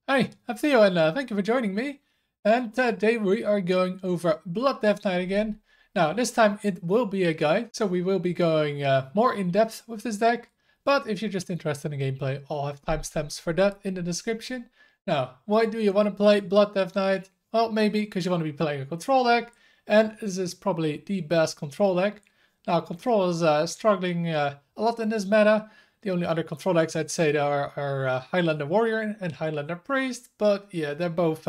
Hi, I'm Theo and thank you for joining me. And today we are going over Blood Death Knight again. Now, this time it will be a guide, so we will be going more in depth with this deck. But if you're just interested in gameplay, I'll have timestamps for that in the description. Now, why do you want to play Blood Death Knight? Well, maybe because you want to be playing a control deck, and this is probably the best control deck. Now, control is struggling a lot in this meta. The only other control decks I'd say there are Highlander Warrior and Highlander Priest, but yeah, they're both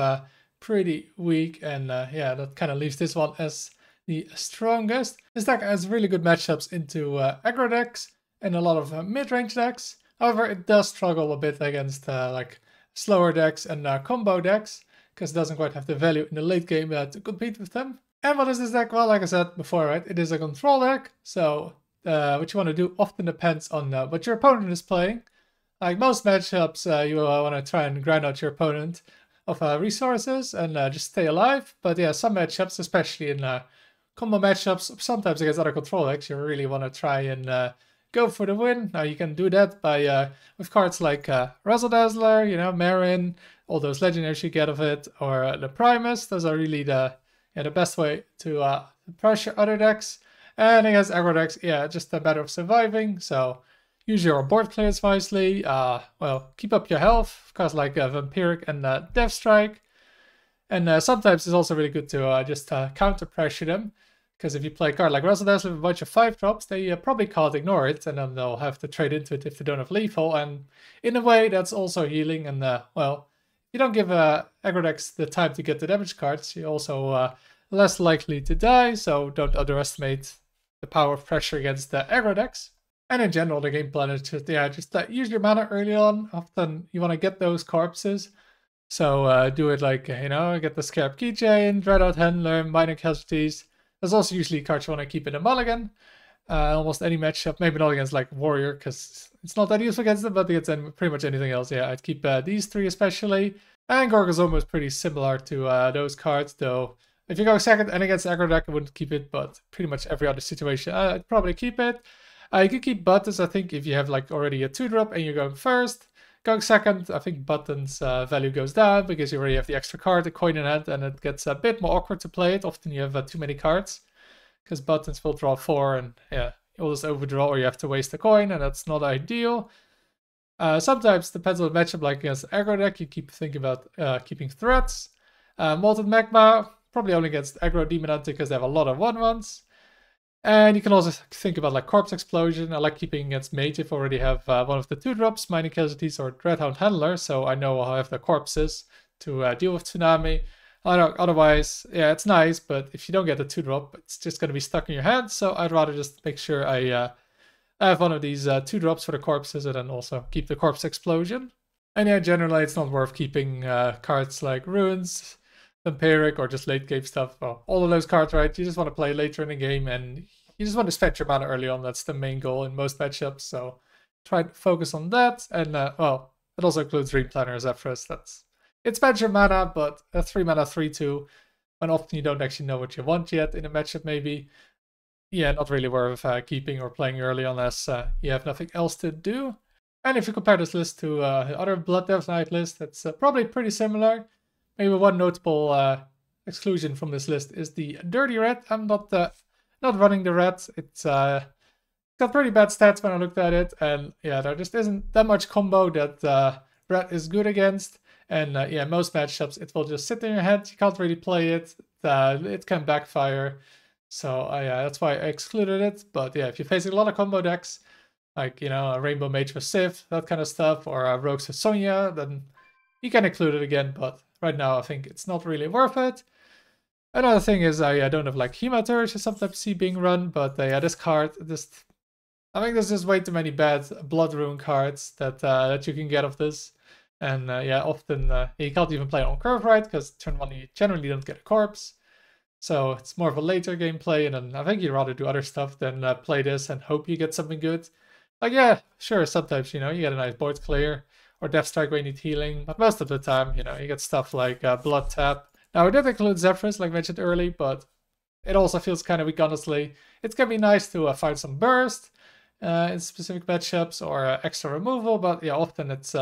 pretty weak, and yeah, that kind of leaves this one as the strongest. This deck has really good matchups into aggro decks and a lot of mid-range decks. However, it does struggle a bit against like slower decks and combo decks, because it doesn't quite have the value in the late game to compete with them. And what is this deck? Well, like I said before, right, it is a control deck, so what you want to do often depends on what your opponent is playing. Like most matchups, you want to try and grind out your opponent of resources and just stay alive. But yeah, some matchups, especially in combo matchups, sometimes against other control decks, you really want to try and go for the win. Now you can do that by with cards like Razzle Dazzler, Marin, all those legendaries you get of it, or the Primus. Those are really the best way to pressure other decks. And against aggro decks, yeah, just a matter of surviving. So use your board clears wisely. Well, keep up your health, of course, like Vampiric and Death Strike. And sometimes it's also really good to just counter pressure them. Because if you play a card like Razzle Dazzle with a bunch of 5-drops, they probably can't ignore it. And then they'll have to trade into it if they don't have lethal. And in a way, that's also healing. And well, you don't give aggro decks the time to get the damage cards. You're also less likely to die. So don't underestimate the power of pressure against the aggro decks. And in general, the game plan is just, use your mana early on. Often you want to get those corpses. So do it like, get the Scarab Keychain, Dreadout Handler, Minor Casualties. There's also usually cards you want to keep in a Mulligan. Almost any matchup, maybe not against like Warrior, because it's not that useful against them, but against pretty much anything else. Yeah, I'd keep these three especially. And Gorgazoma is pretty similar to those cards, though. If you go second and against aggro deck, I wouldn't keep it, but pretty much every other situation, I'd probably keep it. You could keep Buttons, I think, if you have like already a 2-drop and you're going first. Going second, I think Buttons value goes down because you already have the extra card, the coin in hand, and it gets a bit more awkward to play it. Often you have too many cards because Buttons will draw 4 and yeah, you'll just overdraw or you have to waste a coin, and that's not ideal. Sometimes, depends on the matchup, like against aggro deck, you keep thinking about keeping threats. Molten Magma, probably only against aggro Demon Hunter because they have a lot of 1/1s. And you can also think about like Corpse Explosion. I like keeping against Mage if I already have one of the 2-drops, Mining Casualties or Dreadhound Handler, so I know I'll have the corpses to deal with Tsunami. Otherwise, yeah, it's nice, but if you don't get the 2-drop, it's just going to be stuck in your hand, so I'd rather just make sure I have one of these 2-drops for the corpses and then also keep the Corpse Explosion. And yeah, generally it's not worth keeping cards like Runes, Vampiric, or just late game stuff. Well, all of those cards, right? You just want to play later in the game and you just want to spend your mana early on. That's the main goal in most matchups. So try to focus on that. And well, it also includes Dream Planner as Zephyrus. It spends your mana, but a 3-mana 3/2, when often you don't actually know what you want yet in a matchup, maybe. Yeah, not really worth keeping or playing early unless you have nothing else to do. And if you compare this list to the other Blood Death Knight list, it's probably pretty similar. Maybe one notable exclusion from this list is the Dirty Red. I'm not running the red. It's got pretty bad stats when I looked at it, and yeah, there just isn't that much combo that red is good against. And yeah, most matchups it will just sit in your head. You can't really play it. It can backfire. So yeah, that's why I excluded it. But yeah, if you're facing a lot of combo decks, like a Rainbow Mage with Sif, that kind of stuff, or Rogues with Sonya, then you can include it again. But right now, I think it's not really worth it. Another thing is I don't have like Hematurge I sometimes see being run, but yeah, this card, I think there's just way too many bad Blood Rune cards that you can get of this. And yeah, often you can't even play on curve right, because turn 1 you generally don't get a corpse. So it's more of a later gameplay, and then I think you'd rather do other stuff than play this and hope you get something good. Like yeah, sure, sometimes you get a nice board clear, or Death Strike where you need healing, but most of the time, you get stuff like Blood Tap. Now, it did include Zephyrus, like mentioned early, but it also feels kind of weak, honestly. It's going to be nice to find some burst in specific matchups or extra removal, but yeah, often it's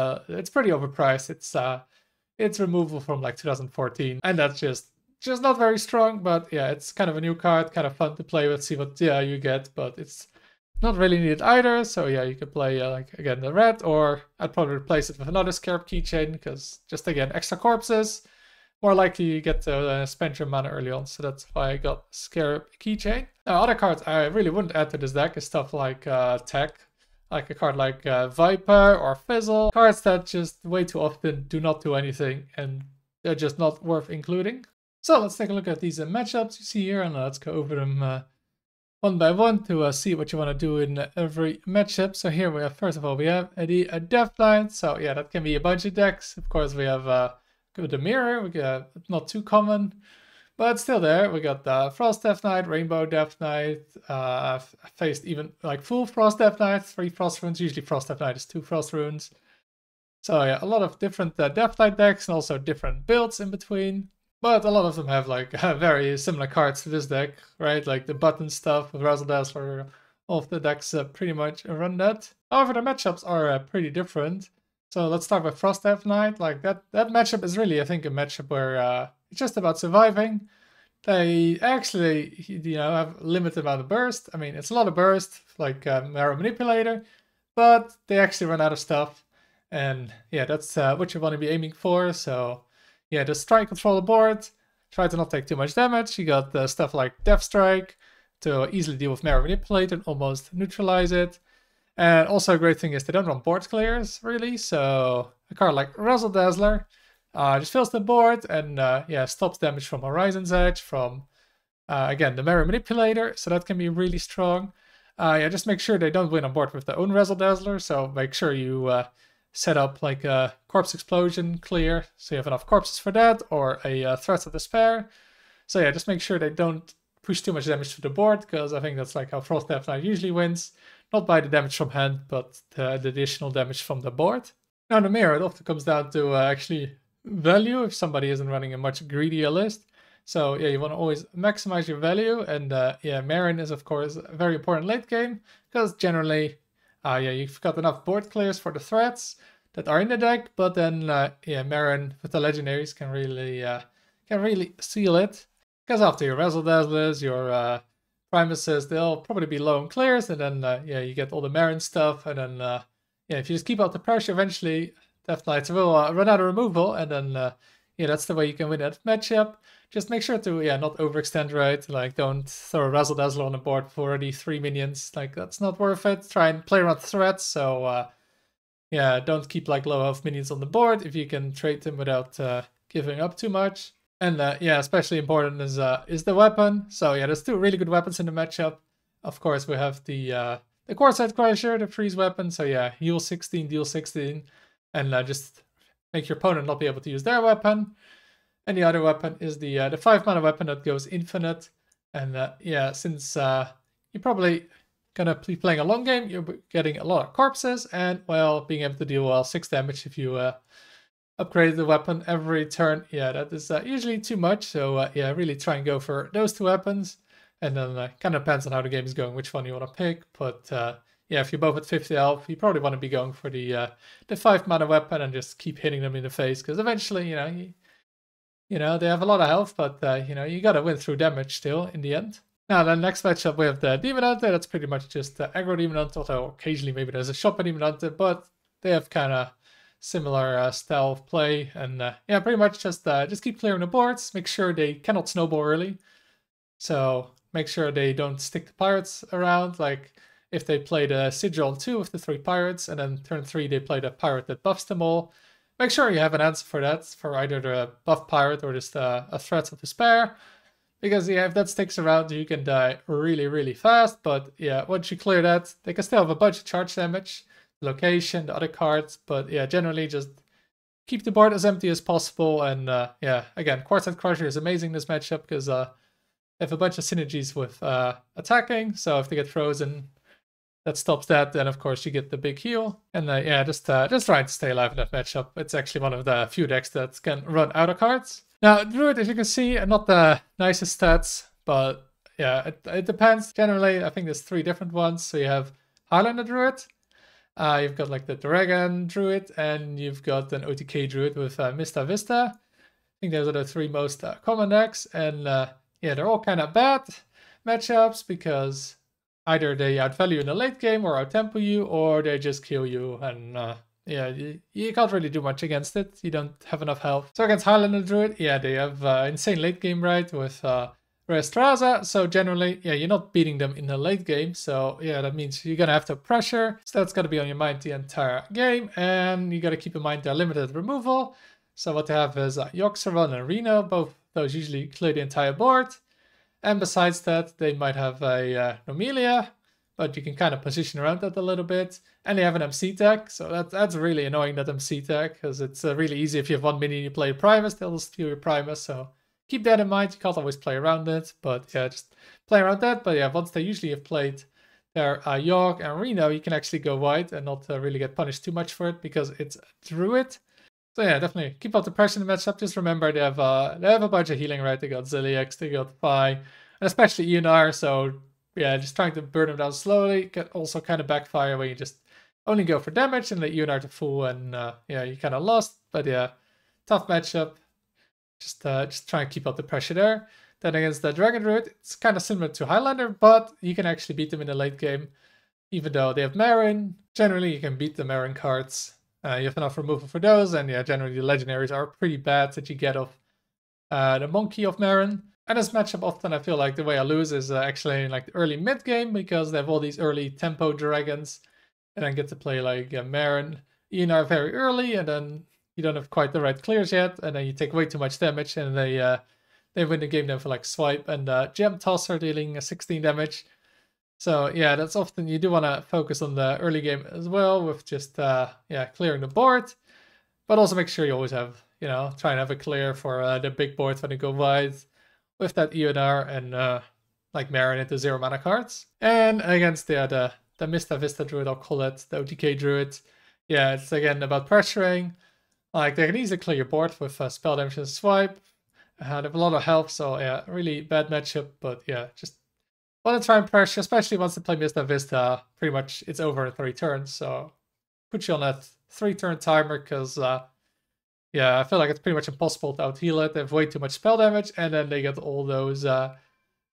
pretty overpriced. It's It's removal from like 2014, and that's just not very strong. But yeah, it's kind of a new card, kind of fun to play with, see what you get, but it's not really needed either. So yeah, you could play like again the red, or I'd probably replace it with another Scarab keychain, because just again extra corpses, more likely you get to spend your mana early on. So that's why I got Scarab keychain. Now other cards I really wouldn't add to this deck is stuff like Tech. Like a card like Viper or Fizzle. Cards that just way too often do not do anything, and they're just not worth including. So let's take a look at these matchups you see here, and let's go over them one by one to see what you want to do in every matchup. So here we have, first of all, we have the Death Knight. So yeah, that can be a bunch of decks. Of course, we have the Mirror, we got not too common, but still there. We got the Frost Death Knight, Rainbow Death Knight. I've faced even like full Frost Death Knight, 3 Frost runes. Usually Frost Death Knight is 2 Frost runes. So yeah, a lot of different Death Knight decks, and also different builds in between. But a lot of them have like very similar cards to this deck, right? Like the button stuff with Razzle Dazzler. All of the decks pretty much run that. However, the matchups are pretty different. So let's start with Frost Death Knight. Like that matchup is really, I think, a matchup where it's just about surviving. They actually, have a limited amount of burst. I mean, it's a lot of burst, like Marrow Manipulator, but they actually run out of stuff. And yeah, that's what you want to be aiming for. So yeah, just try and control the board. Try to not take too much damage. You got stuff like Death Strike to easily deal with Marrow Manipulator and almost neutralize it. And also a great thing is they don't run board clears, really. So a card like Razzle Dazzler just fills the board and stops damage from Horizon's Edge, from, again, the Marrow Manipulator. So that can be really strong. Just make sure they don't win on board with their own Razzle Dazzler. So make sure you set up like a Corpse Explosion clear, so you have enough corpses for that, or a Threats of Despair. So yeah, just make sure they don't push too much damage to the board, because I think that's like how Frost Death Knight usually wins. Not by the damage from hand, but the additional damage from the board. Now the Mirror, it often comes down to actually value, if somebody isn't running a much greedier list. So yeah, you want to always maximize your value, and Marin is of course a very important late game, because generally you've got enough board clears for the threats that are in the deck, but then Marin with the legendaries can really seal it. Because after your Razzle Dazzlers, your Primuses, they'll probably be low on clears, and then you get all the Marin stuff, and then if you just keep out the pressure, eventually Death Knights will run out of removal, and then that's the way you can win that matchup. Just make sure to not overextend, right? Like don't throw a Razzle Dazzler on the board for already 3 minions. Like that's not worth it. Try and play around threats. So don't keep like low health minions on the board if you can trade them without giving up too much. And especially important is the weapon. So there's 2 really good weapons in the matchup. Of course, we have the Quartzite Crusher, the freeze weapon. So heal 16, deal 16, and just make your opponent not be able to use their weapon. And the other weapon is the 5 mana weapon that goes infinite. And since you're probably gonna be playing a long game, you're getting a lot of corpses, and well, being able to deal 6 damage if you upgrade the weapon every turn. That is usually too much. So really try and go for those 2 weapons. And then kind of depends on how the game is going, which one you want to pick. But if you're both at 50 health, you probably want to be going for the 5 mana weapon and just keep hitting them in the face, because eventually, they have a lot of health, but you gotta win through damage still in the end. Now the next matchup we have the Demon Hunter. That's pretty much just aggro Demon Hunter, although occasionally maybe there's a shopper Demon Hunter, but they have kind of similar style of play. And pretty much just keep clearing the boards. Make sure they cannot snowball early. So make sure they don't stick the pirates around. Like if they play the Sigil on 2 with the 3 pirates, and then turn 3 they play the pirate that buffs them all. Make sure you have an answer for that, for either the buff pirate or just a Threats of Despair. Because if that sticks around, you can die really, really fast. But once you clear that, they can still have a bunch of charge damage, location, the other cards. But generally just keep the board as empty as possible. And again, Quartzite Crusher is amazing in this matchup, because they have a bunch of synergies with attacking. So if they get frozen, that stops that. Then of course you get the big heal. And just trying to stay alive in that matchup. It's actually one of the few decks that can run out of cards. Now Druid, as you can see, not the nicest stats, but it depends. Generally, I think there's 3 different ones. So you have Highlander Druid, You've got like the Dragon Druid, and you've got an OTK Druid with Mista Vista. I think those are the three most common decks, and yeah, they're all kind of bad matchups because either they outvalue in the late game or outtempo you, or they just kill you, and yeah, you can't really do much against it. You don't have enough health. So against Highlander Druid, yeah, they have insane late game right with Restraza, so generally, yeah, you're not beating them in the late game, so yeah, that means you're gonna have to pressure, so that's gonna be on your mind the entire game, and you gotta keep in mind their limited removal. So what they have is Yoxeron and Reno, both those usually clear the entire board, and besides that, they might have a Nomelia, but you can kind of position around that a little bit, and they have an MC tag, so that's really annoying, that MC tag, because it's really easy if you have one minion you play a Primus, they'll steal your Primus, so keep that in mind. You can't always play around it, but yeah, just play around that. But yeah, once they usually have played their York and Reno, you can actually go wide and not really get punished too much for it because it's Druid. So yeah, definitely keep up the pressure in the matchup. Just remember they have a bunch of healing, right? They got Zilliax, they got Pi, and especially ENR. So yeah, just trying to burn them down slowly can also kind of backfire when you just only go for damage and let ENR to full, and yeah, you kind of lost. But yeah, tough matchup. Just try and keep up the pressure there. Then against the Dragon Druid, it's kind of similar to Highlander, but you can actually beat them in the late game. Even though they have Marin, generally you can beat the Marin cards. You have enough removal for those, and yeah, generally the legendaries are pretty bad that you get off the Monkey of Marin. And this matchup often I feel like the way I lose is actually in like the early mid game, because they have all these early tempo dragons, and I get to play like Marin, ENR very early, and then you don't have quite the right clears yet, and then you take way too much damage, and they win the game then for like swipe and gem tosser dealing 16 damage. So yeah, that's often you do want to focus on the early game as well with just yeah, clearing the board, but also make sure you always have, you know, try and have a clear for the big board when you go wide with that ENR and like Marin into 0 mana cards. And against the Mista Vista Druid, I'll call it the OTK Druid. Yeah, it's again about pressuring. Like, they can easily clear your board with spell damage and swipe. They have a lot of health, so yeah, really bad matchup. But yeah, just want to try and pressure, especially once they play Mista Vista. Pretty much it's over in 3 turns, so put you on that 3-turn timer, because yeah, I feel like it's pretty much impossible to out-heal it. They have way too much spell damage, and then they get all those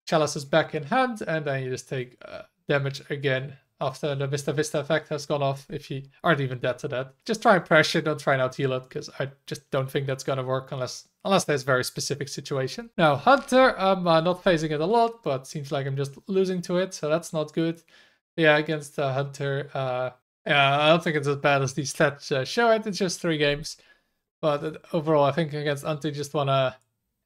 chalices back in hand, and then you just take damage again after the Mista Vista effect has gone off, if you aren't even dead to that. Just try and pressure, don't try and out-heal it, because I just don't think that's going to work unless there's a very specific situation. Now, Hunter, I'm not facing it a lot, but seems like I'm just losing to it, so that's not good. Yeah, against Hunter, yeah, I don't think it's as bad as these stats show it. It's just 3 games. But overall, I think against Hunter, you just want to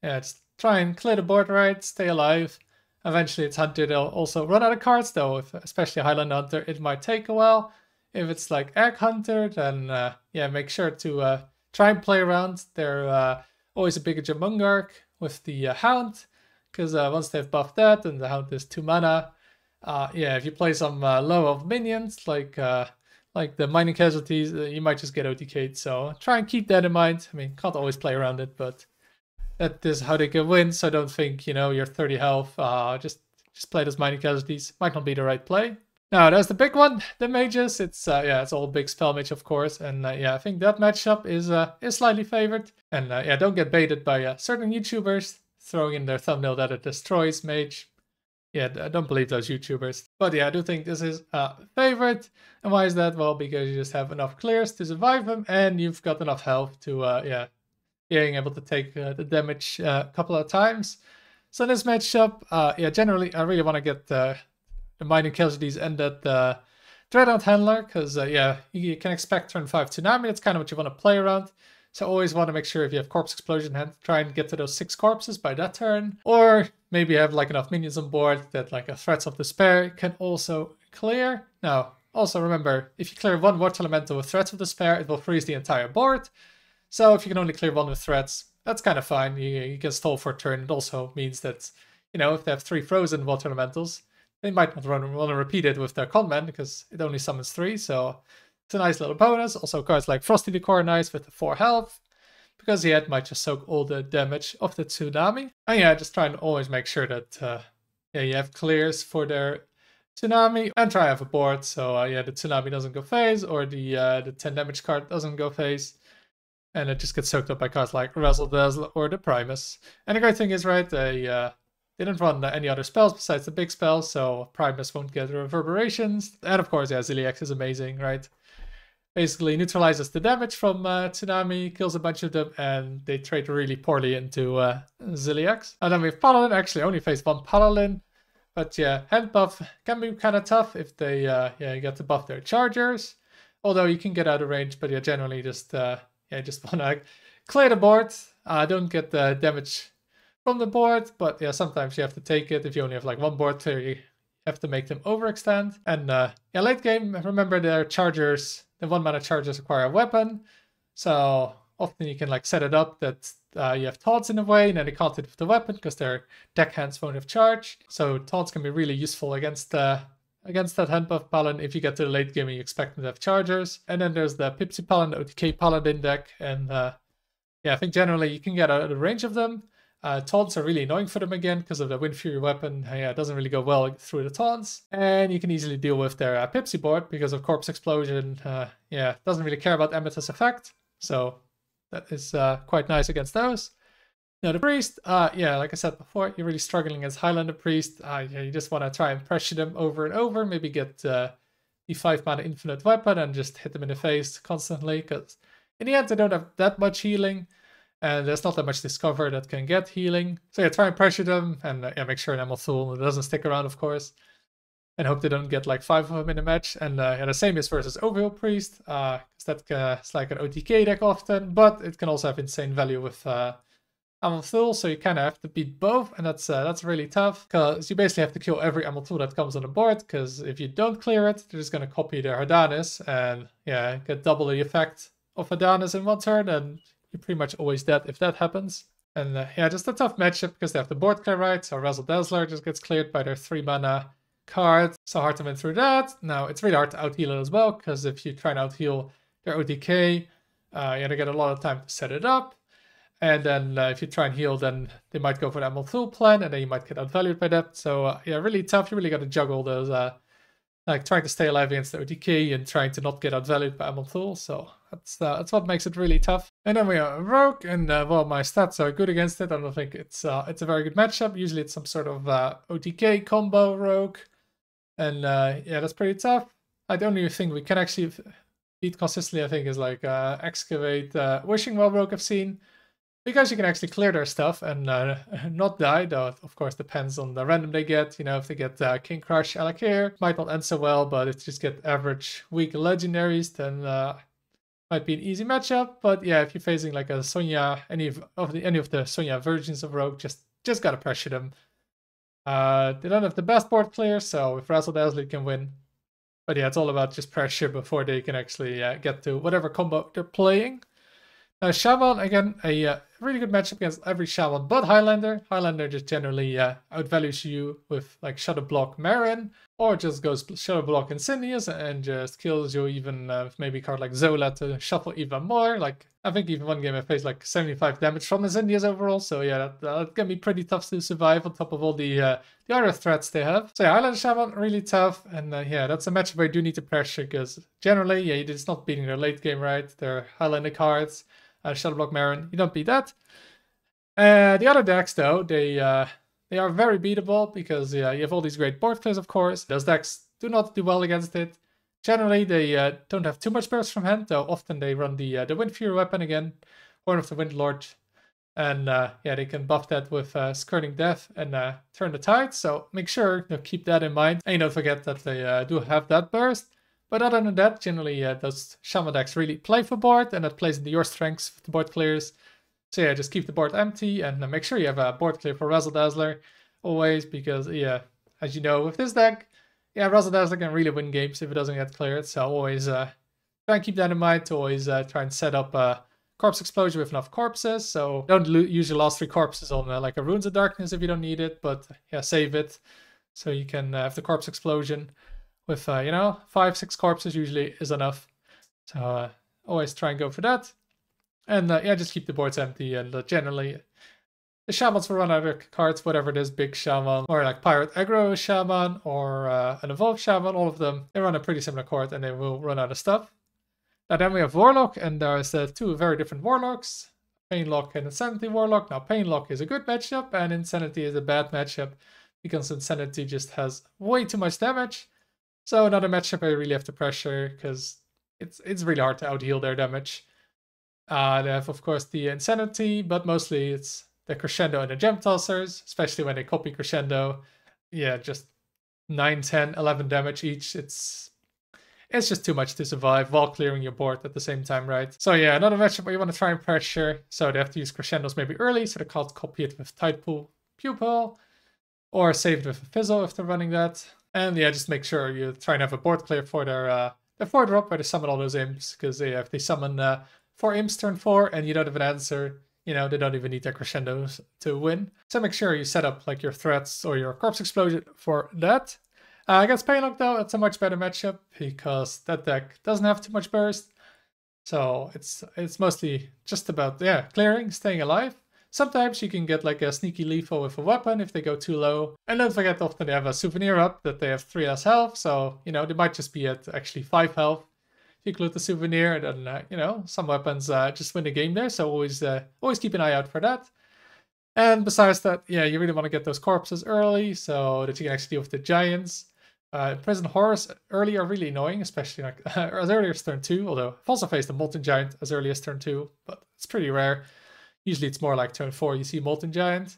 just try and clear the board right, stay alive. Eventually it's Hunter, they'll also run out of cards though, especially Highland Hunter, it might take a while. If it's like Egg Hunter, then yeah, make sure to try and play around. They're always a bigger Jamungark with the Hound, because once they've buffed that, and the Hound is 2 mana, yeah, if you play some low of minions, like the Mining Casualties, you might just get OTK'd, so try and keep that in mind. I mean, can't always play around it, but that is how they can win, so don't think, you know, you're 30 health, just play those Mining Casualties. Might not be the right play. Now, there's the big one, the mages. It's yeah, it's all big spell mage, of course, and yeah, I think that matchup is slightly favored. And yeah, don't get baited by certain YouTubers throwing in their thumbnail that it destroys mage. Yeah, I don't believe those YouTubers. But yeah, I do think this is favored. And why is that? Well, because you just have enough clears to survive them, and you've got enough health to yeah, being able to take the damage a couple of times. So this matchup, yeah, generally I really want to get the Mining Casualties and that Dreadnought Handler, because yeah, you can expect turn 5 Tsunami. That's kind of what you want to play around. So always want to make sure if you have Corpse Explosion hand, try and get to those 6 corpses by that turn. Or maybe have like enough minions on board that like a Threats of Despair can also clear. Now, also remember, if you clear 1 Water Elemental with Threats of Despair, it will freeze the entire board. So if you can only clear 1 with threats, that's kind of fine. You can stall for a turn. It also means that, you know, if they have 3 frozen water elementals, they might not want to repeat it with their conman, because it only summons 3. So it's a nice little bonus. Also cards like Frosty the Core Nice with the 4 health, because the head might just soak all the damage of the Tsunami. And yeah, just try and always make sure that yeah, you have clears for their Tsunami, and try have a board, so yeah, the Tsunami doesn't go phase, or the 10 damage card doesn't go phase, and it just gets soaked up by cards like Razzle Dazzle or the Primus. And the great thing is, right, they didn't run any other spells besides the big spells, so Primus won't get reverberations. And of course, yeah, Ziliax is amazing, right? Basically neutralizes the damage from Tsunami, kills a bunch of them, and they trade really poorly into Ziliax. And then we have Paladin. Actually, only faced one Paladin. But yeah, hand buff can be kind of tough if they you get to buff their chargers. Although you can get out of range, but yeah, generally just just want to clear the board. Don't get the damage from the board, but yeah, sometimes you have to take it. If you only have like one board clear, you have to make them overextend. And yeah, late game, remember their chargers, the 1-mana chargers require a weapon. So often you can like set it up that you have taunts in the way, and then they can't hit with the weapon because their deck hands won't have charge. So taunts can be really useful against that hand buff Paladin if you get to the late game and you expect them to have chargers. And then there's the Pipsy Paladin, the OTK Paladin deck, and yeah, I think generally you can get out of the range of them. Taunts are really annoying for them again because of the Wind Fury weapon. Yeah, it doesn't really go well through the taunts. And you can easily deal with their Pipsy board because of Corpse Explosion. Yeah, doesn't really care about Amethyst effect. So that is quite nice against those. Now the Priest, yeah, like I said before, you're really struggling against Highlander Priest. Yeah, you just want to try and pressure them over and over. Maybe get the 5-mana infinite weapon and just hit them in the face constantly. Because in the end, they don't have that much healing. And there's not that much Discover that can get healing. So yeah, try and pressure them, and yeah, make sure an Amalthul doesn't stick around, of course. And hope they don't get like 5 of them in a match. And yeah, the same is versus Overhill Priest, because that's like an OTK deck often, but it can also have insane value with Amalthul, so you kind of have to beat both, and that's really tough, because you basically have to kill every Amalthul that comes on the board, because if you don't clear it, they're just going to copy their Hardanis, and yeah, get double the effect of Hardanis in one turn, and you're pretty much always dead if that happens. And yeah, just a tough matchup because they have the board clear right, so Razzle Dazzler just gets cleared by their 3-mana card, so hard to win through that. Now, it's really hard to out-heal it as well, because if you try and out-heal their OTK, you're gonna get a lot of time to set it up. And then if you try and heal, then they might go for the Amalthul plan, and then you might get outvalued by that. So yeah, really tough. You really got to juggle those, like trying to stay alive against the OTK and trying to not get outvalued by Amalthul. So that's what makes it really tough. And then we are Rogue, and well, my stats are good against it. I don't think it's a very good matchup. Usually it's some sort of OTK combo Rogue, and yeah, that's pretty tough. The only thing we can actually beat consistently, I think, is like Excavate, Wishing Well Rogue I've seen. Because you can actually clear their stuff and not die, though it of course depends on the random they get. You know, if they get King Crush, Alakir, might not end so well, but if they just get average weak legendaries, then might be an easy matchup. But yeah, if you're facing like a Sonya, any of the Sonya versions of Rogue, just gotta pressure them. They don't have the best board clear, so if Razzle Dazzle can win. But yeah, it's all about just pressure before they can actually get to whatever combo they're playing. Shaman, again, a really good matchup against every Shaman but Highlander. Highlander just generally outvalues you with like Shadow Block Marin, or just goes Shadow Block Insignias and just kills you even with maybe a card like Zola to shuffle even more. Like, I think even one game I faced like 75 damage from Insignias overall, so yeah, that can be pretty tough to survive on top of all the other threats they have. So yeah, Highlander Shaman, really tough, and yeah, that's a matchup where you do need to pressure, because generally, yeah, you're just not beating their late game, right? They're Highlander cards. Shadow Block Marin, you don't beat that. The other decks, though, they are very beatable because you have all these great board clears, of course. Those decks do not do well against it. Generally, they don't have too much burst from hand, though often they run the Wind Fury weapon again, Horn of the Wind Lord, and yeah, they can buff that with Skirting Death and Turn the Tide. So make sure to keep that in mind, and don't forget that they do have that burst. But other than that, generally those Shaman decks really play for board, and that plays into your strengths with the board clears. So yeah, just keep the board empty, and make sure you have a board clear for Razzle Dazzler always, because yeah, as you know with this deck, yeah, Razzle Dazzler can really win games if it doesn't get cleared. So always try and keep that in mind to always try and set up Corpse Explosion with enough corpses. So don't use your last 3 corpses on like a Runes of Darkness if you don't need it, but yeah, save it so you can have the Corpse Explosion. With, you know, 5-6 corpses usually is enough. So always try and go for that. And yeah, just keep the boards empty, and generally The shamans will run out of cards, whatever it is, big shaman, or like pirate aggro shaman, or an evolved shaman, all of them, they run a pretty similar card and they will run out of stuff. Now then we have Warlock, and there's two very different Warlocks, Painlock and Insanity Warlock. Now Painlock is a good matchup, and Insanity is a bad matchup, because Insanity just has way too much damage. So another matchup I really have to pressure, because it's really hard to out-heal their damage. They have, of course, the Insanity, but mostly it's the Crescendo and the Gem Tossers, especially when they copy Crescendo. Yeah, just 9, 10, 11 damage each. It's just too much to survive while clearing your board at the same time, right? So yeah, another matchup where you want to try and pressure. So they have to use Crescendos maybe early, so they can't copy it with Tidepool Pupil, or save it with a Fizzle if they're running that. And yeah, just make sure you try and have a board clear for their 4-drop where they summon all those imps, because if they summon 4 imps turn 4 and you don't have an answer, you know, they don't even need their Crescendos to win. So make sure you set up like your threats or your Corpse Explosion for that. Against Painlock though, it's a much better matchup because that deck doesn't have too much burst. So it's mostly just about, yeah, clearing, staying alive. Sometimes you can get like a sneaky lethal with a weapon if they go too low. And don't forget, often they have a souvenir up that they have 3 less health. So, you know, they might just be at actually 5 health. If you include the souvenir, then, you know, some weapons just win the game there. So always keep an eye out for that. And besides that, yeah, you really want to get those corpses early so that you can actually deal with the giants. Prison Horrors early are really annoying, especially like as early as turn 2. Although I've also faced a Molten Giant as early as turn 2, but it's pretty rare. Usually it's more like turn 4 you see Molten Giant.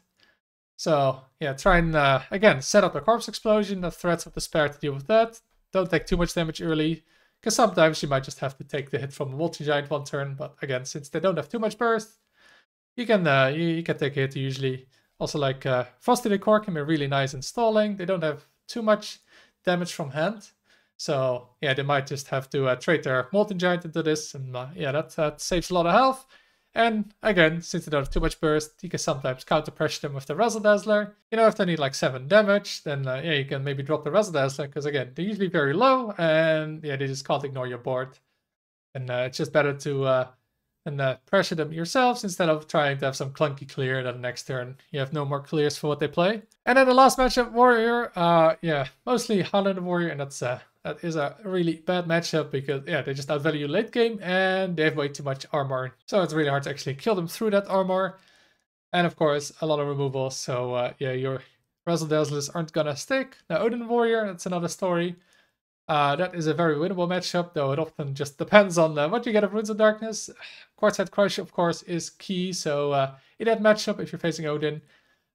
So yeah, try and again set up a Corpse Explosion, the threats of despair to deal with that. Don't take too much damage early, because sometimes you might just have to take the hit from a Molten Giant one turn. But again, since they don't have too much burst, you can take a hit usually. Also like Frosty Decor can be really nice in stalling. They don't have too much damage from hand. So yeah, they might just have to trade their Molten Giant into this, and yeah, that saves a lot of health. And again, since they don't have too much burst, you can sometimes counter pressure them with the Razzle Dazzler. You know, if they need like 7 damage, then yeah, you can maybe drop the Razzle Dazzler, because again, they're usually very low, and yeah, they just can't ignore your board. And it's just better to pressure them yourselves instead of trying to have some clunky clear that next turn you have no more clears for what they play. And then the last matchup, Warrior. Yeah, mostly Highlander Warrior, and that is a really bad matchup because yeah, they just outvalue you late game and they have way too much armor. So it's really hard to actually kill them through that armor. And of course, a lot of removals. So yeah, your Razzle Dazzlers aren't gonna stick. Now Odin Warrior, that's another story. That is a very winnable matchup, though it often just depends on what you get of Runes of Darkness. Quartzhead Crush, of course, is key. So in that matchup, if you're facing Odin,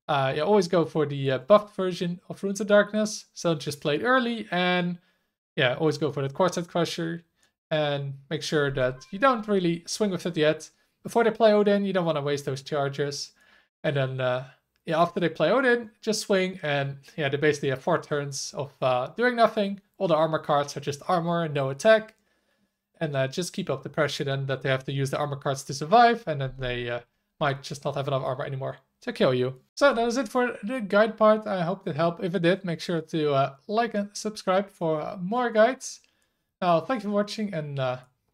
you always go for the buffed version of Runes of Darkness. So just play it early, and yeah, always go for that Quartzhead Crusher. And make sure that you don't really swing with it yet. Before they play Odin, you don't want to waste those charges. And then yeah, after they play Odin, just swing, and yeah, they basically have 4 turns of doing nothing. All the armor cards are just armor and no attack. And just keep up the pressure then that they have to use the armor cards to survive, and then they might just not have enough armor anymore to kill you. So that is it for the guide part. I hope that helped. If it did, make sure to like and subscribe for more guides. Now, thank you for watching, and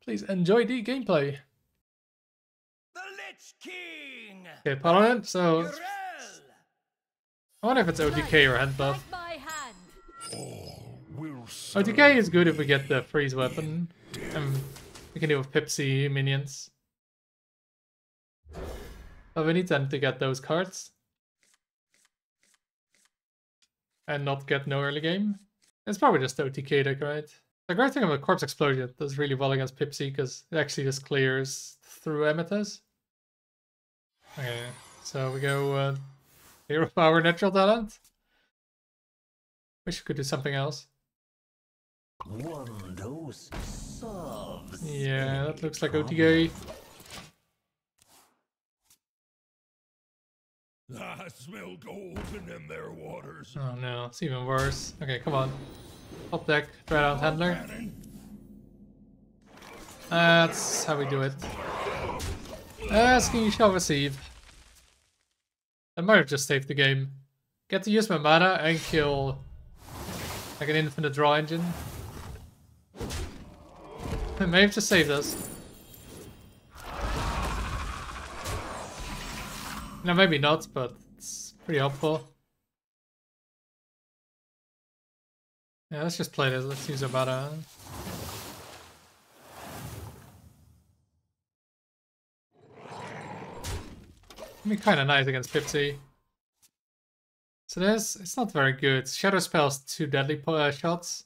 please enjoy the gameplay. The Lich King! Okay, Paladin, so I wonder if it's OTK or hand buff. OTK is good if we get the freeze weapon, and we can deal with Pipsy minions. But we need them to get those cards. And not get no early game. It's probably just the OTK deck, right? The great thing about Corpse Explosion, it does really well against Pipsy, because it actually just clears through Amethyst. Okay, so we go Hero Power Natural Talent. Wish we could do something else. One dose subs. Yeah, that looks like OTK. I smell gold in them there waters. Oh no, it's even worse. Okay, come on. Top deck, Dread Out Handler. That's how we do it. Asking you shall receive. I might have just saved the game. Get to use my mana and kill like an infinite draw engine. I may have just saved us. No, maybe not, but it's pretty helpful. Yeah, let's just play this. Let's use our mana. It'd be kind of nice against Pipsy. So this, it's not very good. Shadow spells 2 deadly shots.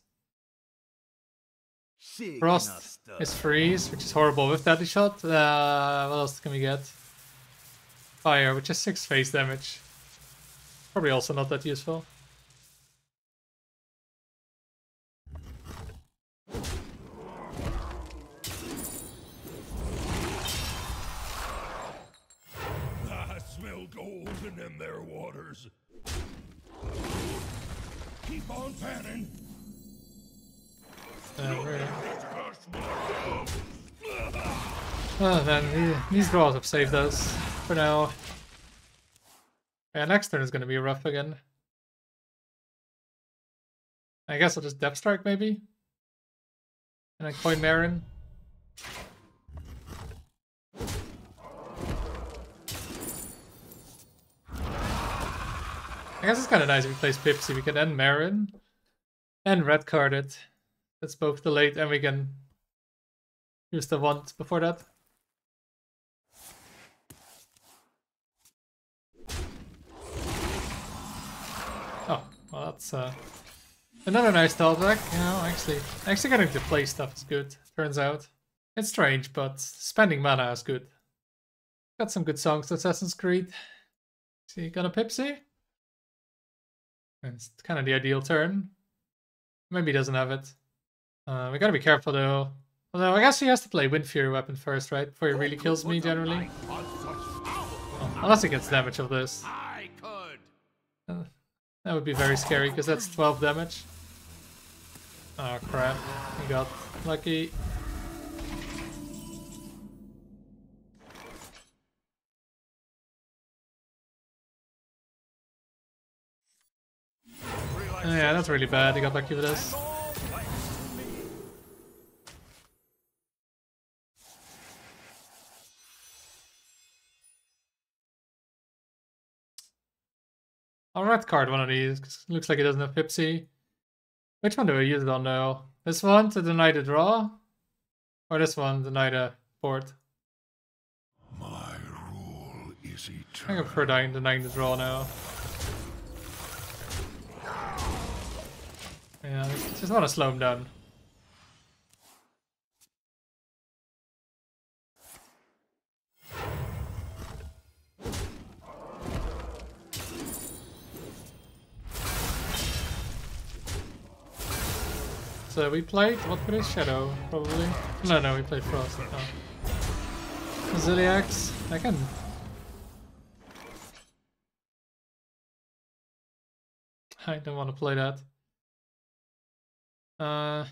Frost is freeze, which is horrible with deadly shot. What else can we get? Fire, which is 6 face damage. Probably also not that useful. I smell golden in their waters. Keep on panning. Really. Oh man, these draws have saved us for now. Yeah, next turn is going to be rough again. I guess I'll just Depth Strike maybe? And then coin Marin. I guess it's kind of nice if he plays Pipsy. We can end Marin and red card it. That's both delayed, and we can use the wand before that. Oh, well that's another nice stall deck. You know, actually getting to play stuff is good, turns out. It's strange, but spending mana is good. Got some good songs to Assassin's Creed. Is he gonna Pipsy? It's kind of the ideal turn. Maybe he doesn't have it. We gotta be careful though. Although I guess he has to play Wind Fury weapon first, right? Before he really kills me generally. Oh, unless he gets damage of this. That would be very scary because that's 12 damage. Oh crap, he got lucky. Oh, yeah, that's really bad. He got lucky with this. I'll red card one of these, because it looks like it doesn't have Pipsy. Which one do I use it on now? This one to deny the draw? Or this one to deny the board? My rule is I eternal. think I prefer denying the draw now. Yeah, I just want to slow him down. So we played, what for this? Shadow, probably? No, we played Frost. Oh. Ziliax, I can... I don't want to play that. Yeah,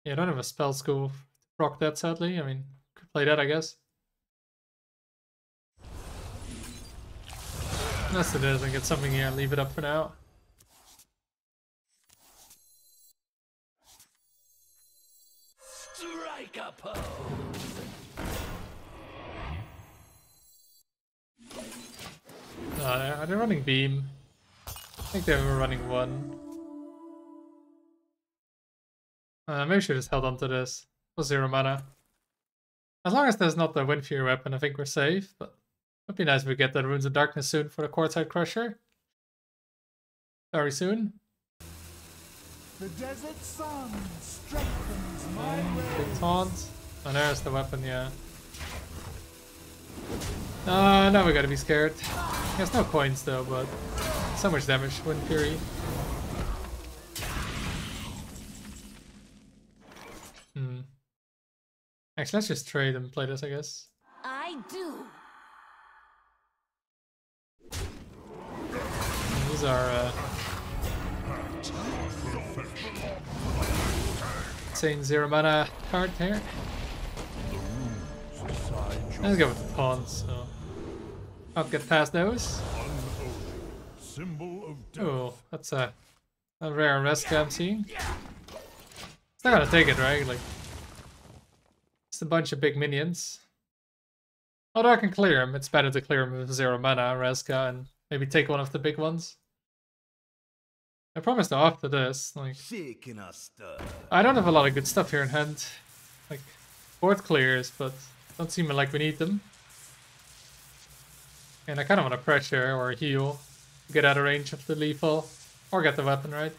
I don't have a spell school to proc that, sadly. I mean, could play that, I guess. Unless it is, and get something here and leave it up for now. Strike a pose. Are they running Beam? I think they were running one. Maybe I should have just held on to this. For 0 mana. As long as there's not the Wind Fury weapon, I think we're safe. But it would be nice if we get that Runes of Darkness soon for the Quartzite Crusher. Very soon. The desert sun strengthens my way. Big taunt. Oh, there's the weapon, yeah. Now we gotta be scared. There's no coins though, but so much damage. Wind Fury. Actually, let's just trade and play this, I guess. I do. These are insane 0 mana card here. Let's go with the pawns, so I'll get past those. Symbol of death. Oh, that's a rare Reska I'm seeing. It's not gonna take it, right? Like, it's a bunch of big minions. Although I can clear him, it's better to clear him with 0 mana, Reska, and maybe take one of the big ones. I promise though, after this, like... I don't have a lot of good stuff here in hand. Like, board clears, but don't seem like we need them. And I kind of want to pressure or heal. Get out of range of the lethal. Or get the weapon, right?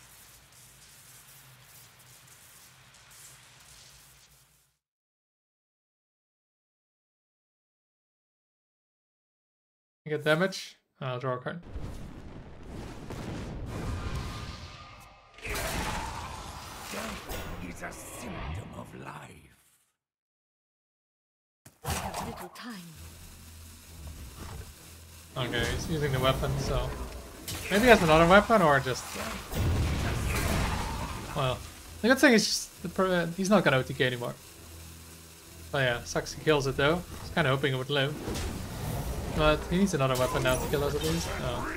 Get damage. I'll draw a card. Death is a symptom of life. I have little time. Okay, he's using the weapon, so... Maybe he has another weapon, or just... Well, the good thing is just he's not gonna OTK anymore. But yeah, sucks he kills it though. I was kinda hoping it would live. But he needs another weapon now to kill us at least. Oh.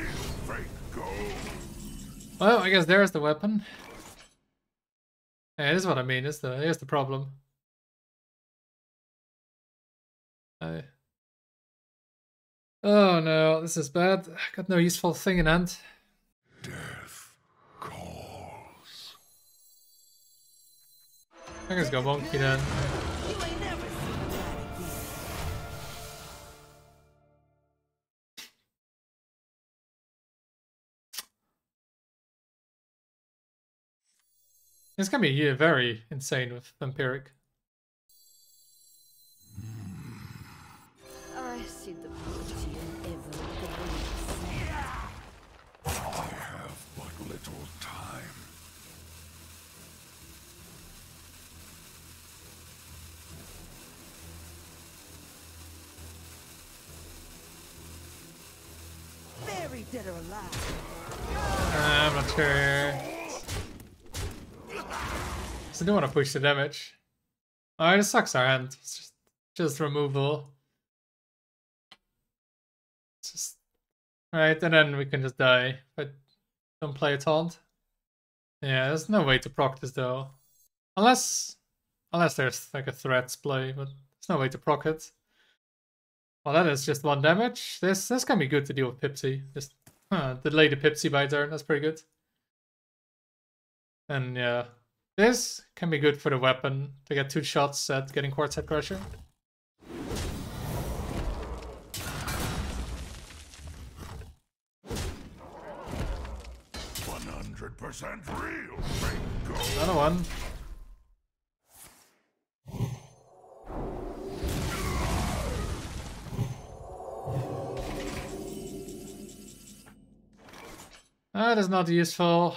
Well, I guess there's the weapon. Yeah, this is what I mean. Here's the problem. Oh no, this is bad. I got no useful thing in hand. Death calls. I guess go monkey then. This can be very insane with Vampiric. I see the beauty in everything. I have but little time. Buried dead or alive. I'm not sure. So I do want to push the damage. Oh, it sucks our hand. It's just removal. It's just right, and then we can just die if I don't play a taunt. Yeah, there's no way to proc this though, unless there's like a threats play, but there's no way to proc it. Well, that is just 1 damage. This can be good to deal with Pipsy. Just delay the Pipsy by turn. That's pretty good. And yeah. This can be good for the weapon to get 2 shots at getting Quartz Head Crusher. Real. Another one. That is not useful.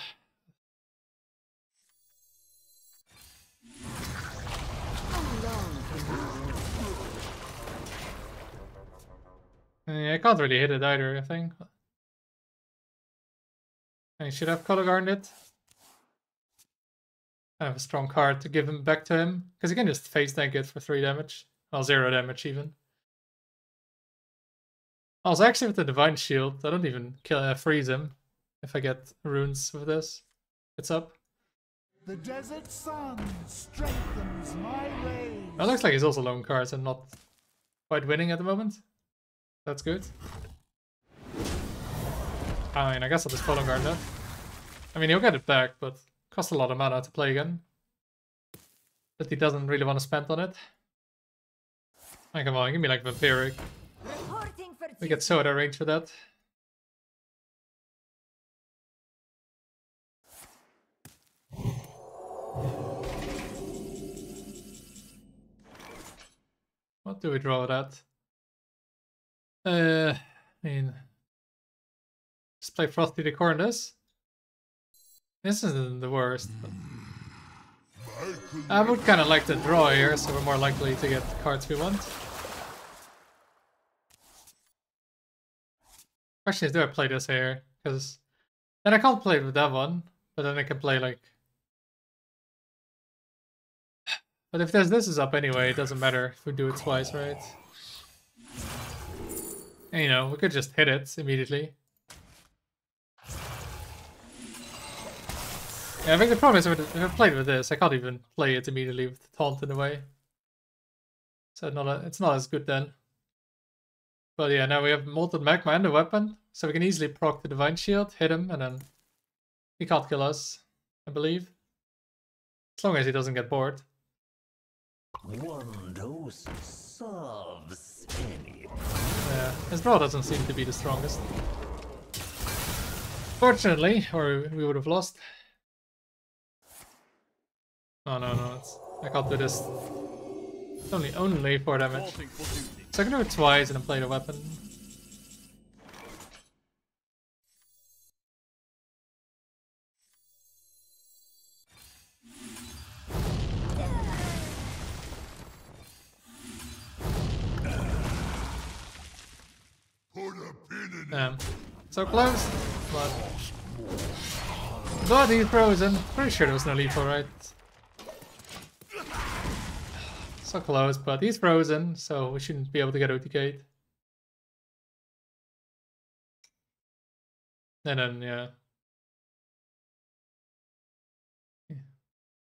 Yeah, I can't really hit it either, I think. I should have color guarded it. I have a strong card to give him back to him, because he can just face tank it for 3 damage. Well, 0 damage even. Also, actually with the Divine Shield, I don't even freeze him if I get runes with this. It's up. The desert sun strengthens my rays. It looks like he's also lone cards and not quite winning at the moment. That's good. Fine, I guess I'll just color guard that. I mean, he'll get it back, but it costs a lot of mana to play again. But he doesn't really want to spend on it. Oh, come on, give me like Vampiric. We get so out of range for that. What do we draw with that? I mean, just play Frosty the Cornus. This isn't the worst. But I would kind of like to draw here, so we're more likely to get the cards we want. Question is, do I play this here? Because then I can't play it with that one, but then I can play like... But if this is up anyway, it doesn't matter if we do it twice, right? And, you know, we could just hit it immediately. Yeah, I think the problem is if I played with this, I can't even play it immediately with the taunt in a way. So it's not as good then. But yeah, now we have Molten Magma and the weapon, so we can easily proc the Divine Shield, hit him, and then he can't kill us, I believe. As long as he doesn't get bored. One dose solves any. Yeah, his draw doesn't seem to be the strongest. Fortunately, or we would have lost. Oh no, I can't do this. It's only 4 damage. So I can do it twice and then play the weapon. So close, but he's frozen. Pretty sure there was no lethal, right? So close, but he's frozen, so we shouldn't be able to get OTK'd. And then, yeah.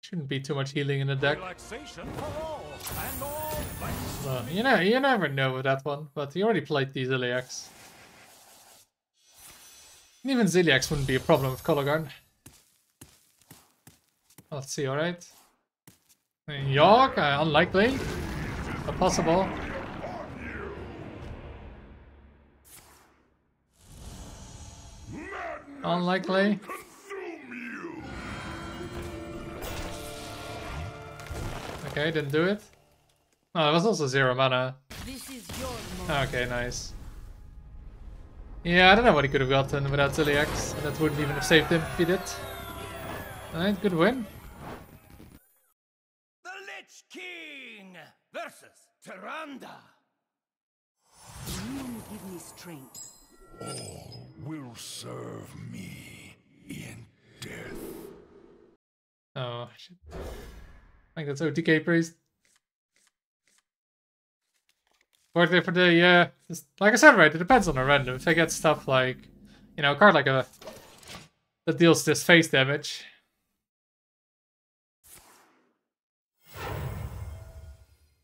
Shouldn't be too much healing in the deck. Well, you never know with that one, but he already played the Ziliax. And even Ziliax wouldn't be a problem with Colorgun. Let's see, alright. York, unlikely, but possible. Unlikely. Okay, didn't do it. Oh, that was also 0 mana. This is your moment. Okay, nice. Yeah, I don't know what he could have gotten without Ziliax. That wouldn't even have saved him if he did. Alright, good win. The Lich King versus Tyrande. You give me strength. All will serve me in death. Oh, shit. I think that's OTK priest. Worth it for the, yeah. Like I said, right, it depends on the random. If I get stuff like, you know, a card like that deals this face damage.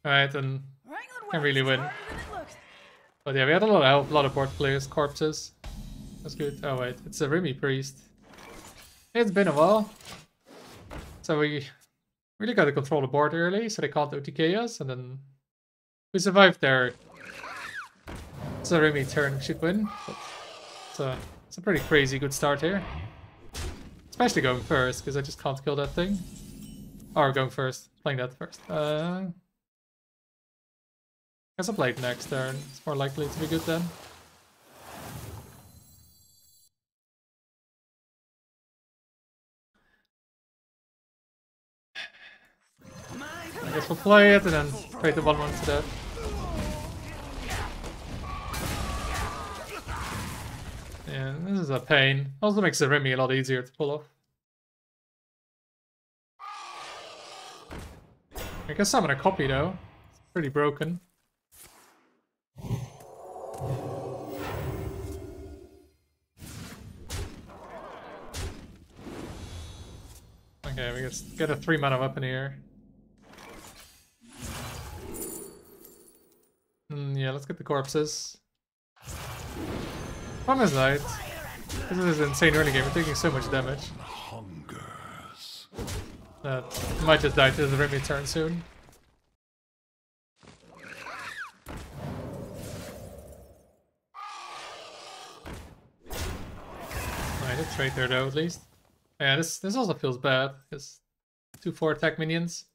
Alright, then can really win. But yeah, we had a lot of help, a lot of board players, corpses. That's good. Oh wait, it's a Remy priest. It's been a while. So we really got to control the board early, so they can't OTK us, and then we survived there. It's a Remy turn, we should win. But it's a pretty crazy good start here. Especially going first, because I just can't kill that thing. Or going first, playing that first. Guess I'll play it next turn. It's more likely to be good then. I guess we'll play it and then trade the 1/1 to that. Yeah, this is a pain. Also makes the Remy a lot easier to pull off. I guess summon a copy though. It's pretty broken. Okay, we just get a 3 mana weapon here. Yeah, let's get the corpses. Problem is that this is an insane early game. We're taking so much damage. That might just die to the Remy turn soon. Alright, let's trade there though at least. Yeah, this also feels bad, because 2/4 attack minions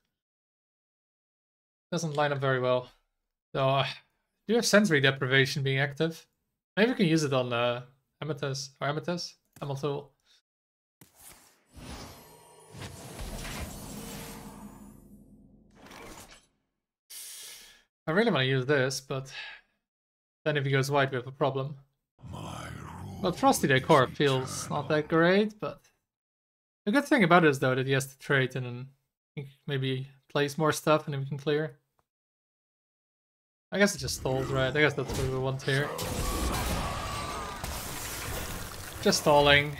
doesn't line up very well. So, do you have sensory deprivation being active? Maybe we can use it on Amethyst, or Amethyst, Amalthul. I really want to use this, but then if he goes white, we have a problem. But Frosty Decor feels not that great, but the good thing about it is though that he has to trade and then he maybe plays more stuff and then we can clear. I guess it just stalls, right? I guess that's what we want here. Just stalling.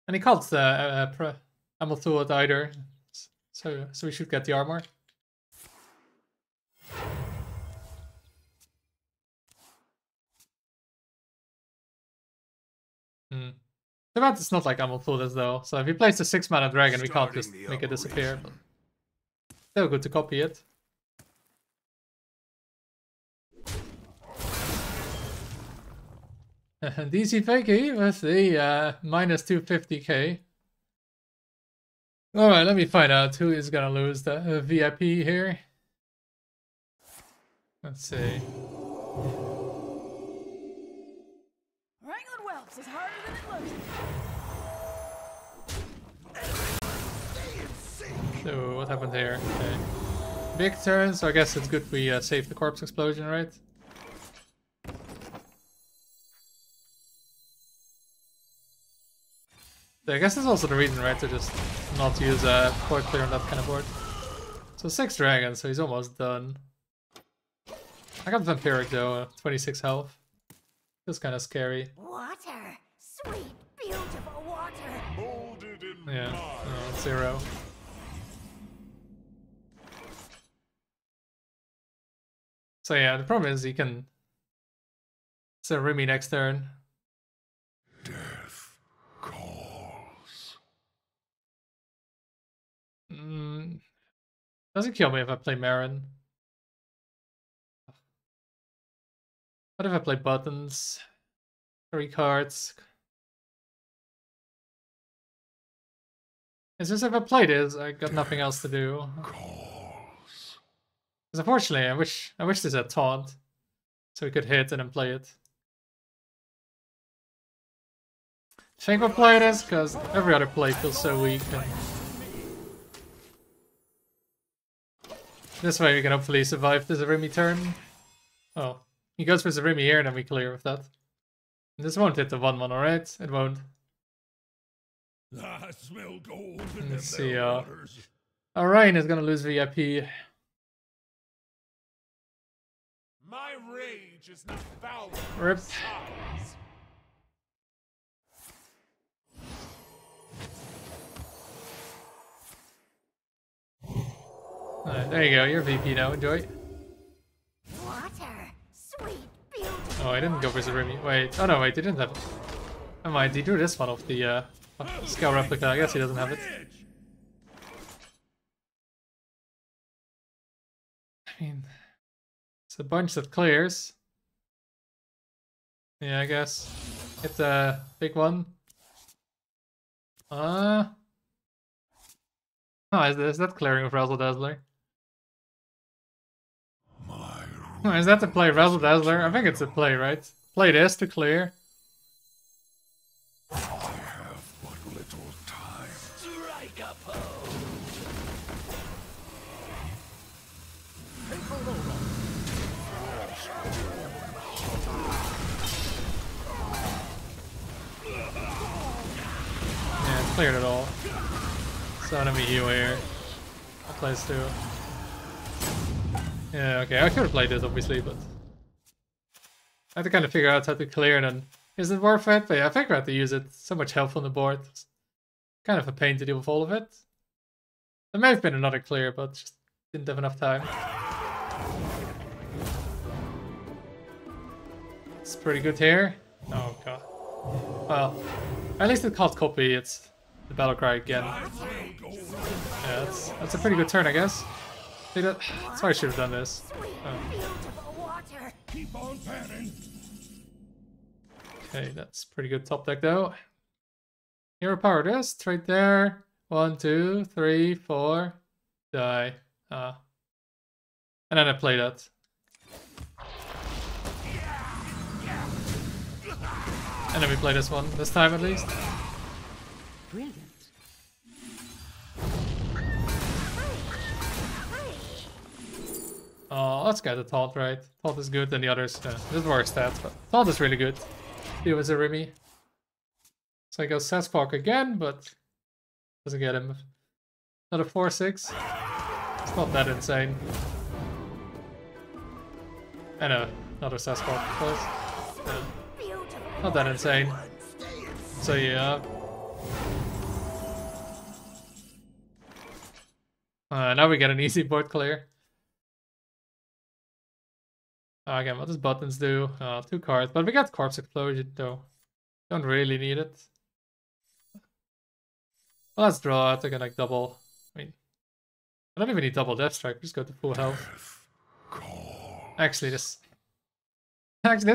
And he can't Amalthul it either, so we should get the armor. The bad it's not like Amalthus though, so if he plays the 6-mana dragon, we can't just make it disappear. But still good to copy it. DC Fakey with the minus 250k. Alright, let me find out who is gonna lose the VIP here. Let's see. Wrangling whelps is harder than it looks. So what happened here? Okay. Big turn, so I guess it's good we save the corpse explosion, right? So I guess that's also the reason, right, to just not use a board clear on that kind of board. So 6 dragons, so he's almost done. I got Vampiric though, 26 health. Feels kind of scary. Water, sweet, beautiful water. Molded in Yeah, mud. 0. So yeah, the problem is he can... It's a Remy next turn. Death calls. Doesn't kill me if I play Marin. What if I play buttons? 3 cards. It's just if I play this, I got nothing else to do. Calls. Because unfortunately, I wish this had taunt, so we could hit and then play it. I think we'll play this because every other play feels so weak. And this way we can hopefully survive the Zarimi turn. Oh, he goes for Zarimi here and then we clear with that. This won't hit the 1-1, alright? It won't. I smell gold in Let's them see, there waters. Orion is gonna lose VIP. My rage is not found. Rip. Alright, there you go, you're VP now, enjoy. Water, sweet, beautiful. Oh, I didn't go for Zarimi. Wait, oh no, wait, he didn't have it. Oh my, he drew this one off the Scale Replica. I guess he doesn't have it. I mean, it's a bunch that clears. Yeah, I guess. Hit the big one. Oh, is that clearing with Razzle Dazzler? Oh, is that the play, Razzle Dazzler? I think it's a play, right? Play this to clear. I have but little time. Strike a pose. Yeah, it's cleared it all. So enemy heal here. That plays too. Yeah, okay, I could have played this obviously, but I had to kind of figure out how to clear and then is it worth it? But yeah, I think I had to use it. So much health on the board. It's kind of a pain to deal with all of it. There may have been another clear, but just didn't have enough time. It's pretty good here. Oh god. Well, at least it can't copy. It's the battle cry again. Yeah, that's a pretty good turn, I guess. See that? That's why I should have done this. Beautiful water. Keep on panning. Okay, that's pretty good top deck though. Hero power dust right there. 1, 2, 3, 4. Die. And then I play that. And then we play this one, this time at least. Brilliant. Oh, let's get the taunt right. Taunt is good, and the others, there's worse stats, but taunt is really good. Theo is a Remy. So I go Sasquatch again, but doesn't get him. Another 4-6. It's not that insane. I know, another Sasquatch, of course. Not that insane. So yeah. Now we get an easy board clear. Again, what does buttons do? 2 cards, but we got Corpse Explosion though. Don't really need it. Well, let's draw it. I can like double. I mean, I don't even need double Death Strike. Just go to full health. Actually, this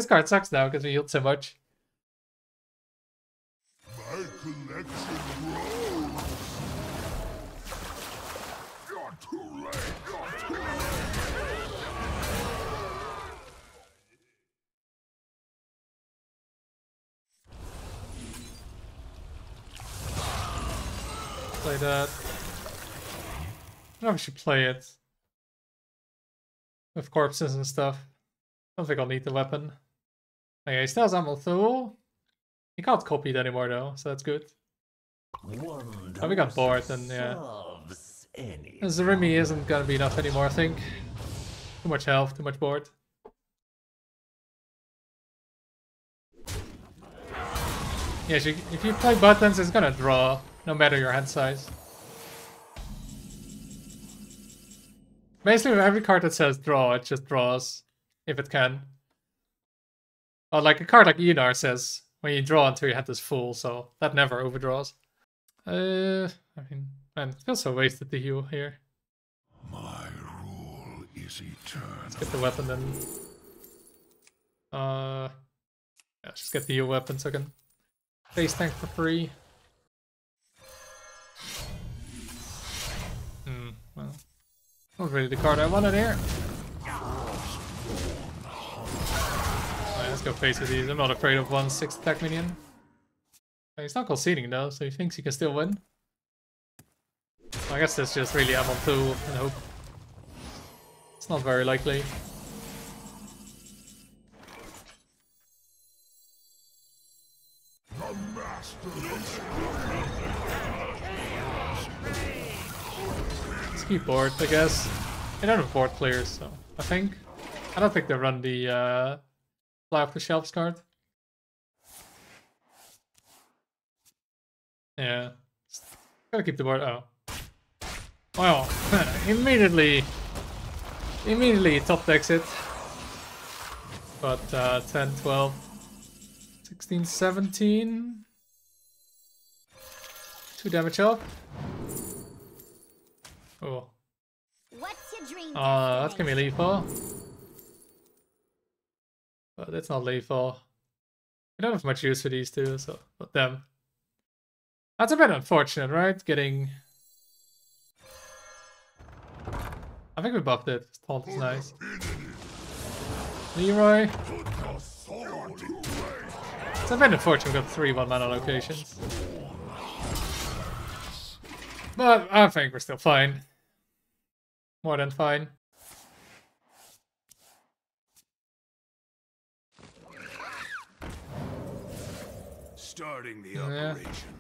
card sucks now because we healed so much. My collection grows. You're too late. You're too late. Play that. I don't know if we should play it with corpses and stuff. I don't think I'll need the weapon. Okay, he still has Ammo Tool. He can't copy it anymore though, so that's good. Oh, we got bored and yeah. Zarimi isn't gonna be enough anymore, I think. Too much health, too much board. Yeah, so if you play buttons, it's gonna draw, no matter your hand size. Basically, with every card that says draw, it just draws, if it can. Or like a card like Enar says, when you draw until your hand is full, so that never overdraws. I mean, man, it feels so wasted to heal here. My rule is eternal. Let's get the weapon then. Yeah, just get the heal weapon so I can face tank for free. Well, not really the card I wanted here. Alright, let's go face with these. I'm not afraid of 1/6 attack minion. He's not conceding though, so he thinks he can still win. I guess that's just really ammo 2 and hope. It's not very likely. Let's keep board, I guess. They don't have board clears, so I think. I don't think they run the fly off the shelves card. Yeah. Gotta keep the board. Oh. Wow. immediately top decks it. But 10, 12, 16, 17. 2 damage off. Oh. What's your dream? That's gonna be lethal. But that's not lethal. I don't have much use for these two, so but them. That's a bit unfortunate, right? Getting. I think we buffed it. Taunt is nice. Leroy. It's a bit unfortunate we got 3 1-mana locations. But I think we're still fine. More than fine. Starting the operation.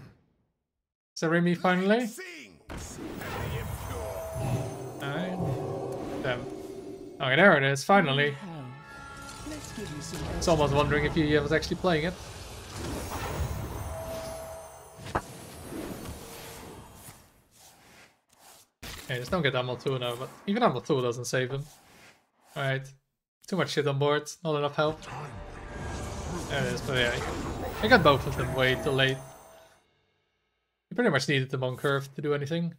Zarimi finally. Alright. Damn. Okay, there it is, finally. I was almost wondering if he was actually playing it. Okay, just don't get Ammo 2 now, but even Ammo 2 doesn't save him. Alright. Too much shit on board, not enough help. There it is, but yeah. I got both of them way too late. You pretty much needed them on curve to do anything.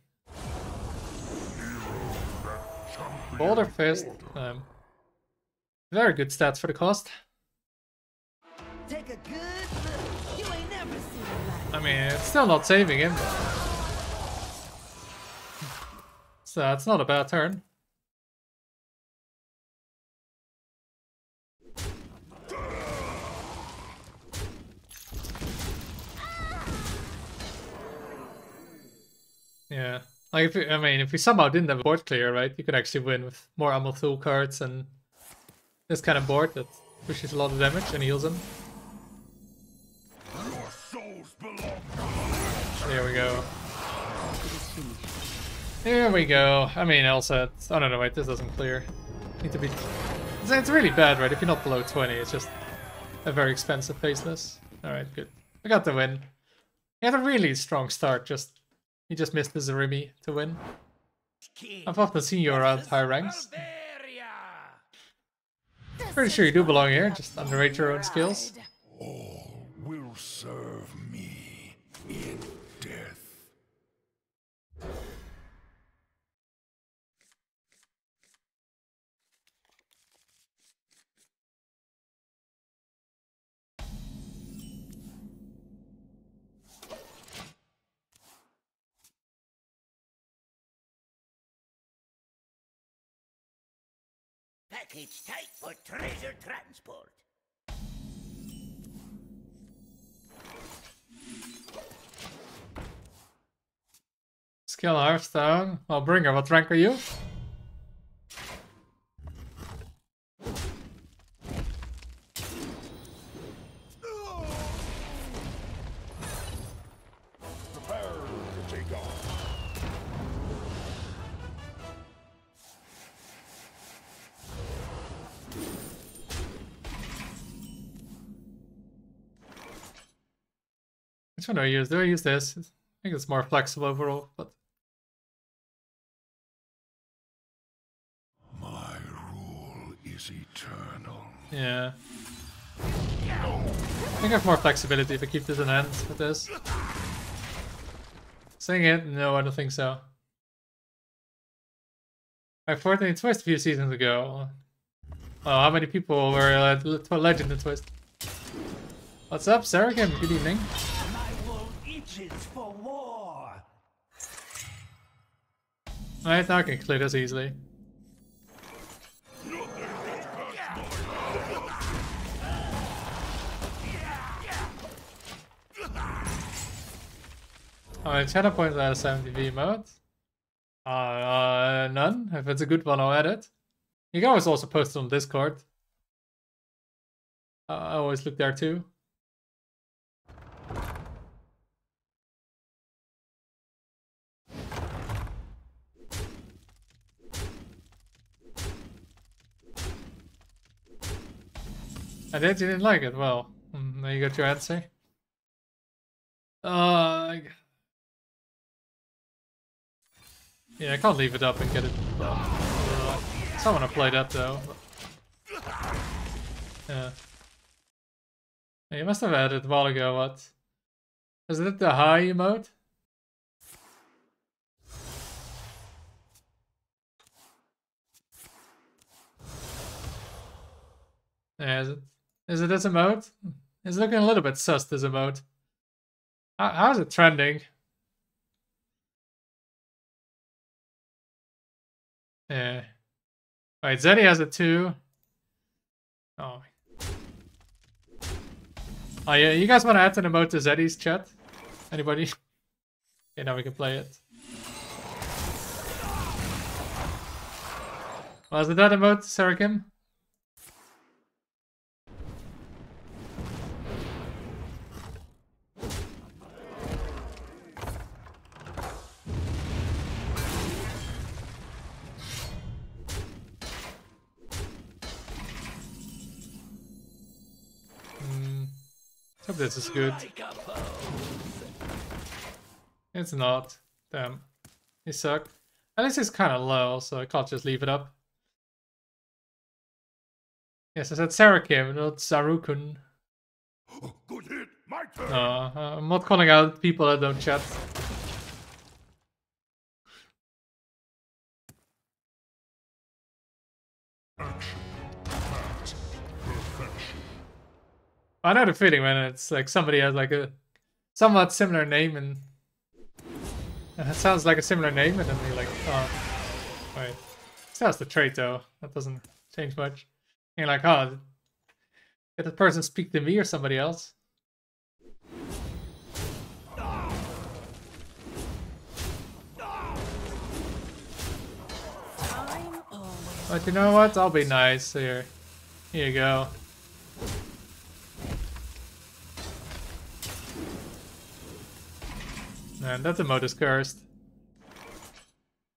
Boulder Fist. Very good stats for the cost. Take a good look. You ain't never seen a light. I mean, it's still not saving him. So it's not a bad turn. Yeah, like if we somehow didn't have a board clear, right, you could actually win with more Ammo Tool cards and this kind of board that pushes a lot of damage and heals him. Your souls belong to There we go. Here we go. I mean, also, oh no, wait, this doesn't clear. Need to be. It's really bad, right? If you're not below 20, it's just a very expensive faceless. All right, good. I got the win. He had a really strong start. He just missed the Zarimi to win. I've often seen you around high ranks. Pretty sure you do belong here. Just underrate your own skills. will serve me in death. Package type for treasure transport. Skill Hearthstone. Well, Bringer, what rank are you? Prepare to take off. Which one do I use? Do I use this? I think it's more flexible overall, but My rule is eternal. yeah. I think I have more flexibility if I keep this in hand with this. Saying it? No, I don't think so. I Fortnite Twist a few seasons ago. Oh, how many people were Legend in Twist? What's up, Saracen? Good evening. My wool itches for war. Alright, now I can clear this easily. Alright, channel points out of 70v mode. None. If it's a good one, I'll add it. You can always also post it on Discord. I always look there too. I did, you didn't like it? Well, now you got your answer. Yeah, I can't leave it up and get it. Someone will play that though. Yeah. You must have added a while ago, what? Is it the high emote? Yeah, is it? Is it this emote? It's looking a little bit sus, this emote. How's it trending? Yeah. Alright, Zeddy has it too. Oh. Oh yeah, you guys want to add an emote to Zeddy's chat? Anybody? Okay, now we can play it. Was it that emote, Sarakim? Hope this is good. It's not. Damn. You suck. At least it's kind of low, so I can't just leave it up. Yes, I said Sarakim, not Sarukun. Good hit, my turn. I'm not calling out people that don't chat. Action. Fact. Perfection. I know the feeling when it's like somebody has like a somewhat similar name and it sounds like a similar name and then you're like, oh, wait. That's the trait though. That doesn't change much. And you're like, oh, did the person speak to me or somebody else? But you know what? I'll be nice here. Here you go. Man, that emote is cursed.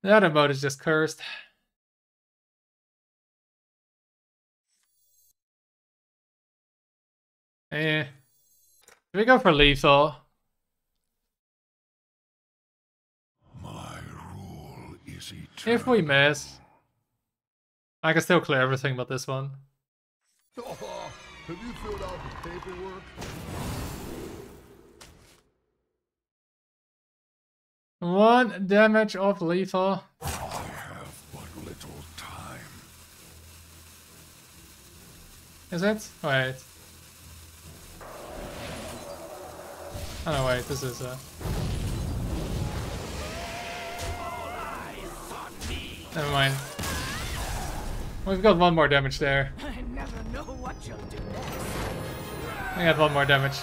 That emote is just cursed. Eh. We go for lethal. My rule is eternal. If we miss, I can still clear everything but this one. Have you filled out the paperwork? One damage of lethal. I have but little time. Is it? Wait. Oh no, wait, this is never mind. We've got 1 more damage there. I never know what you'll do next. I got 1 more damage.